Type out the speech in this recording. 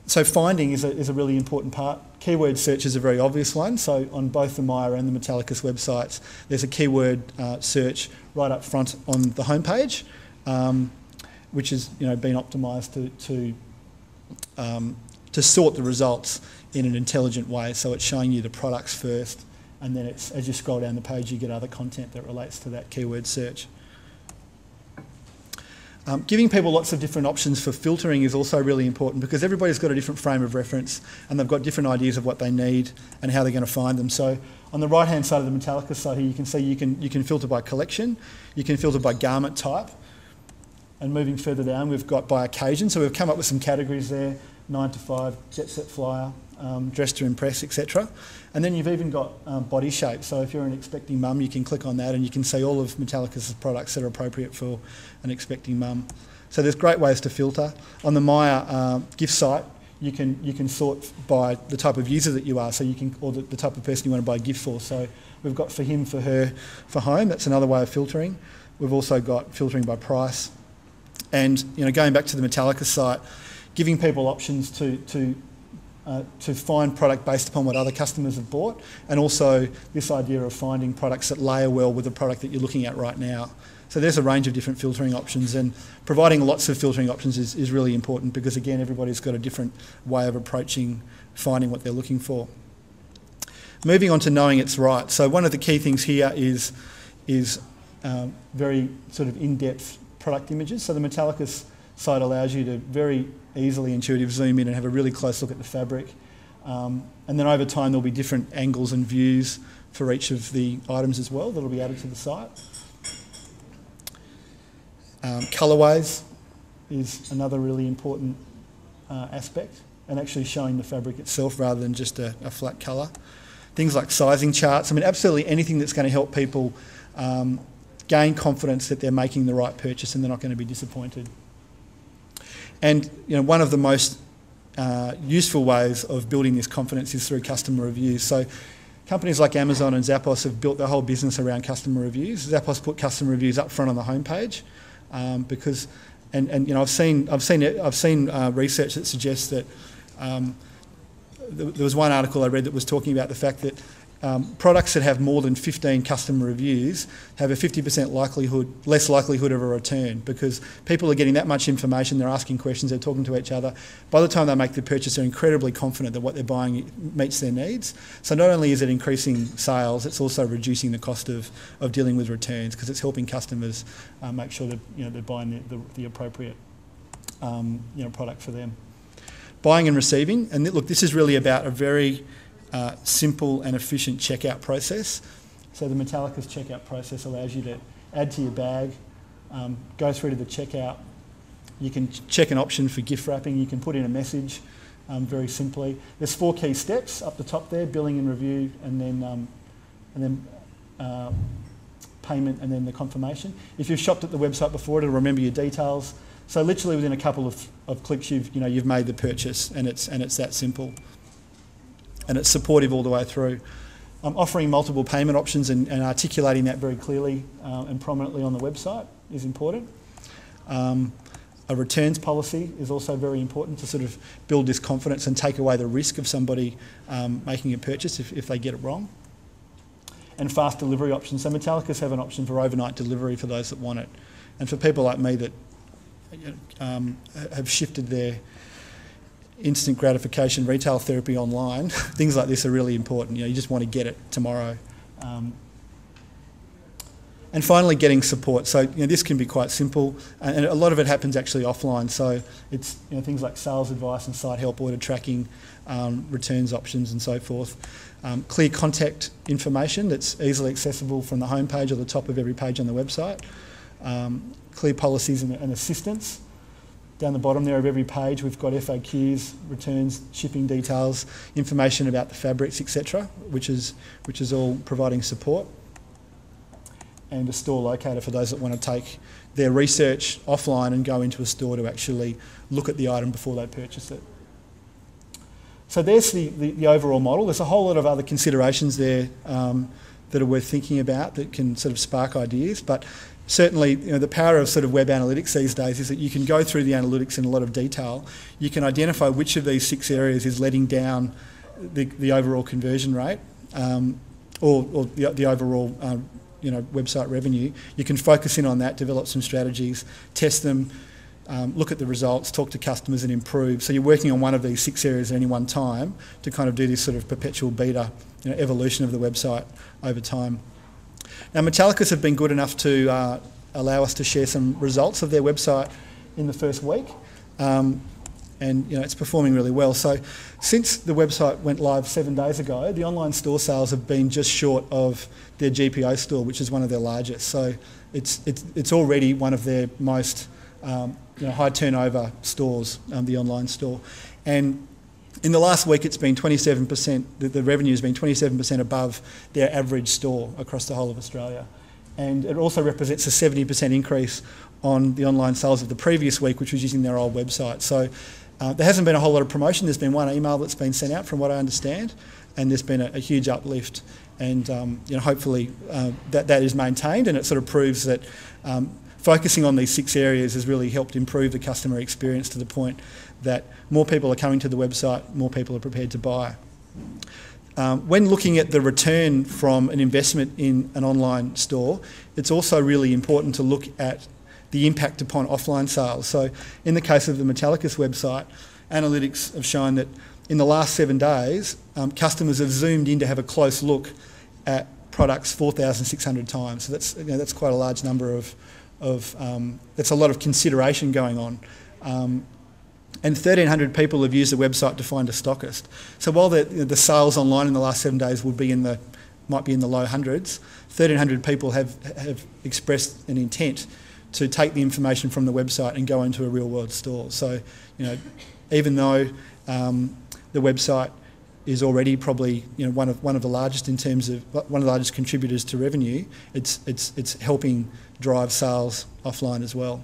So finding is a really important part. Keyword search is a very obvious one. So on both the MYER and the Metalicus websites, there's a keyword search right up front on the homepage, which has been optimised to sort the results in an intelligent way. So it's showing you the products first, and then as you scroll down the page, you get other content that relates to that keyword search. Giving people lots of different options for filtering is also really important, because everybody's got a different frame of reference and they've got different ideas of what they need and how they're going to find them. So on the right hand side of the Metalicus side here, you can see you can filter by collection, you can filter by garment type, and moving further down we've got by occasion. So we've come up with some categories there: 9 to 5, jet set flyer, dress to impress, etc. And then you've even got body shape. So if you're an expecting mum, you can click on that and you can see all of Metalicus' products that are appropriate for an expecting mum. So there's great ways to filter. On the MYER gift site, you can sort by the type of user that you are, so you can, or the type of person you want to buy a gift for. So we've got for him, for her, for home. That's another way of filtering. We've also got filtering by price. And going back to the Metalicus site, giving people options to find product based upon what other customers have bought, and also this idea of finding products that layer well with the product that you're looking at right now. So there's a range of different filtering options, and providing lots of filtering options is really important, because again, everybody's got a different way of approaching finding what they're looking for. Moving on to knowing it's right. So one of the key things here is very sort of in-depth product images. So the Metalicus site allows you to very easily intuitive zoom in and have a really close look at the fabric. And then over time there'll be different angles and views for each of the items as well that'll be added to the site. Colourways is another really important aspect, and actually showing the fabric itself rather than just a flat colour. Things like sizing charts. I mean, absolutely anything that's going to help people gain confidence that they're making the right purchase and they're not going to be disappointed. And one of the most useful ways of building this confidence is through customer reviews. So companies like Amazon and Zappos have built their whole business around customer reviews. Zappos put customer reviews up front on the homepage because, I've seen research that suggests that there was one article I read that was talking about the fact that products that have more than 15 customer reviews have a 50% less likelihood of a return, because people are getting that much information, they're asking questions, they're talking to each other. By the time they make the purchase, they're incredibly confident that what they're buying meets their needs. So not only is it increasing sales, it's also reducing the cost of dealing with returns, because it's helping customers make sure that they're buying the appropriate product for them. Buying and receiving, and look, this is really about a very simple and efficient checkout process. So the Metalicus checkout process allows you to add to your bag, go through to the checkout. You can check an option for gift wrapping. You can put in a message very simply. There's 4 key steps up the top there: billing and review, and then payment, and then the confirmation. If you've shopped at the website before, it'll remember your details. So literally within a couple of clicks, you've made the purchase, and it's that simple. And it's supportive all the way through. Offering multiple payment options and articulating that very clearly and prominently on the website is important. A returns policy is also very important to sort of build this confidence and take away the risk of somebody making a purchase if they get it wrong. And fast delivery options. So Metalicus have an option for overnight delivery for those that want it. And for people like me that have shifted their instant gratification retail therapy online, things like this are really important. You just want to get it tomorrow. And finally, getting support. So this can be quite simple, and a lot of it happens actually offline. So it's things like sales advice and site help, order tracking, returns options, and so forth. Clear contact information that's easily accessible from the homepage or the top of every page on the website. Clear policies and assistance. Down the bottom there of every page, we've got FAQs, returns, shipping details, information about the fabrics, etc., which is all providing support. And a store locator for those that want to take their research offline and go into a store to actually look at the item before they purchase it. So there's the overall model. There's a whole lot of other considerations there that are worth thinking about that can sort of spark ideas, but certainly, the power of sort of web analytics these days is that you can go through the analytics in a lot of detail. You can identify which of these 6 areas is letting down the overall conversion rate, or the overall website revenue. You can focus in on that, develop some strategies, test them, look at the results, talk to customers and improve. So you're working on one of these 6 areas at any one time to kind of do this sort of perpetual beta evolution of the website over time. Now, Metalicus have been good enough to allow us to share some results of their website in the first week. And it's performing really well. So since the website went live 7 days ago, the online store sales have been just short of their GPO store, which is one of their largest. So it's already one of their most high turnover stores, the online store. And in the last week, it's been 27%, the revenue has been 27% above their average store across the whole of Australia. And it also represents a 70% increase on the online sales of the previous week, which was using their old website. So there hasn't been a whole lot of promotion. There's been one email that's been sent out, from what I understand, and there's been a huge uplift. And hopefully that is maintained, and it sort of proves that focusing on these 6 areas has really helped improve the customer experience to the point that more people are coming to the website, more people are prepared to buy. When looking at the return from an investment in an online store, it's also really important to look at the impact upon offline sales. So in the case of the Metalicus website, analytics have shown that in the last 7 days, customers have zoomed in to have a close look at products 4,600 times. So that's quite a large number that's a lot of consideration going on. And 1,300 people have used the website to find a stockist. So while the sales online in the last 7 days might be in the low hundreds, 1,300 people have expressed an intent to take the information from the website and go into a real world store. So, even though the website is already probably one of the largest in terms of one of the largest contributors to revenue, it's helping drive sales offline as well.